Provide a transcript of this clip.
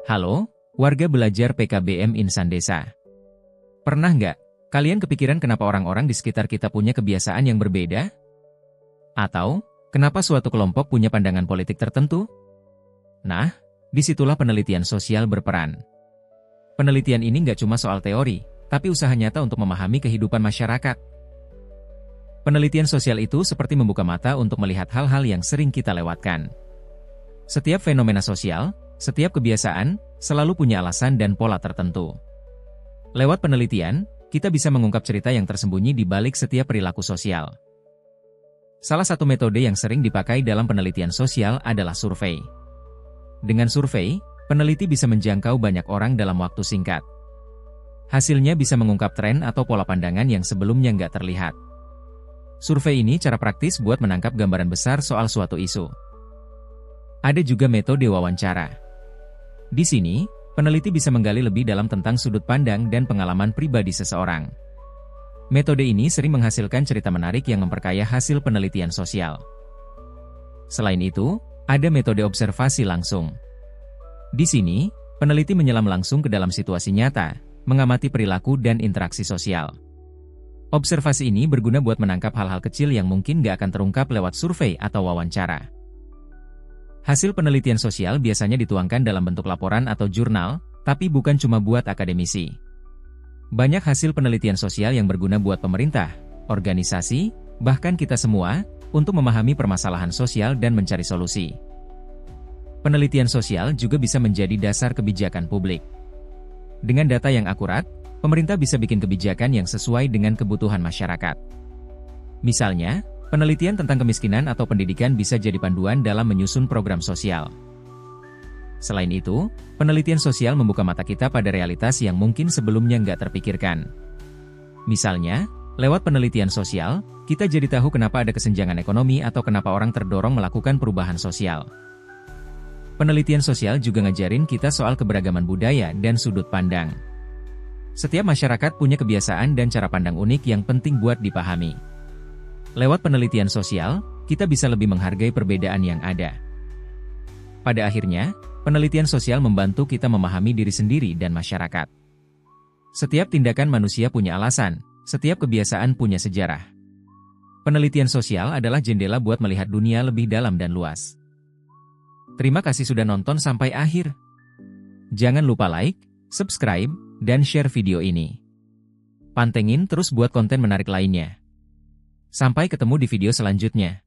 Halo, warga belajar PKBM Insan Desa. Pernah nggak kalian kepikiran kenapa orang-orang di sekitar kita punya kebiasaan yang berbeda? Atau, kenapa suatu kelompok punya pandangan politik tertentu? Nah, disitulah penelitian sosial berperan. Penelitian ini nggak cuma soal teori, tapi usaha nyata untuk memahami kehidupan masyarakat. Penelitian sosial itu seperti membuka mata untuk melihat hal-hal yang sering kita lewatkan. Setiap fenomena sosial, setiap kebiasaan, selalu punya alasan dan pola tertentu. Lewat penelitian, kita bisa mengungkap cerita yang tersembunyi di balik setiap perilaku sosial. Salah satu metode yang sering dipakai dalam penelitian sosial adalah survei. Dengan survei, peneliti bisa menjangkau banyak orang dalam waktu singkat. Hasilnya bisa mengungkap tren atau pola pandangan yang sebelumnya nggak terlihat. Survei ini cara praktis buat menangkap gambaran besar soal suatu isu. Ada juga metode wawancara. Di sini, peneliti bisa menggali lebih dalam tentang sudut pandang dan pengalaman pribadi seseorang. Metode ini sering menghasilkan cerita menarik yang memperkaya hasil penelitian sosial. Selain itu, ada metode observasi langsung. Di sini, peneliti menyelam langsung ke dalam situasi nyata, mengamati perilaku dan interaksi sosial. Observasi ini berguna buat menangkap hal-hal kecil yang mungkin nggak akan terungkap lewat survei atau wawancara. Hasil penelitian sosial biasanya dituangkan dalam bentuk laporan atau jurnal, tapi bukan cuma buat akademisi. Banyak hasil penelitian sosial yang berguna buat pemerintah, organisasi, bahkan kita semua, untuk memahami permasalahan sosial dan mencari solusi. Penelitian sosial juga bisa menjadi dasar kebijakan publik. Dengan data yang akurat, pemerintah bisa bikin kebijakan yang sesuai dengan kebutuhan masyarakat. Misalnya, penelitian tentang kemiskinan atau pendidikan bisa jadi panduan dalam menyusun program sosial. Selain itu, penelitian sosial membuka mata kita pada realitas yang mungkin sebelumnya nggak terpikirkan. Misalnya, lewat penelitian sosial, kita jadi tahu kenapa ada kesenjangan ekonomi atau kenapa orang terdorong melakukan perubahan sosial. Penelitian sosial juga ngajarin kita soal keberagaman budaya dan sudut pandang. Setiap masyarakat punya kebiasaan dan cara pandang unik yang penting buat dipahami. Lewat penelitian sosial, kita bisa lebih menghargai perbedaan yang ada. Pada akhirnya, penelitian sosial membantu kita memahami diri sendiri dan masyarakat. Setiap tindakan manusia punya alasan, setiap kebiasaan punya sejarah. Penelitian sosial adalah jendela buat melihat dunia lebih dalam dan luas. Terima kasih sudah nonton sampai akhir. Jangan lupa like, subscribe, dan share video ini. Pantengin terus buat konten menarik lainnya. Sampai ketemu di video selanjutnya.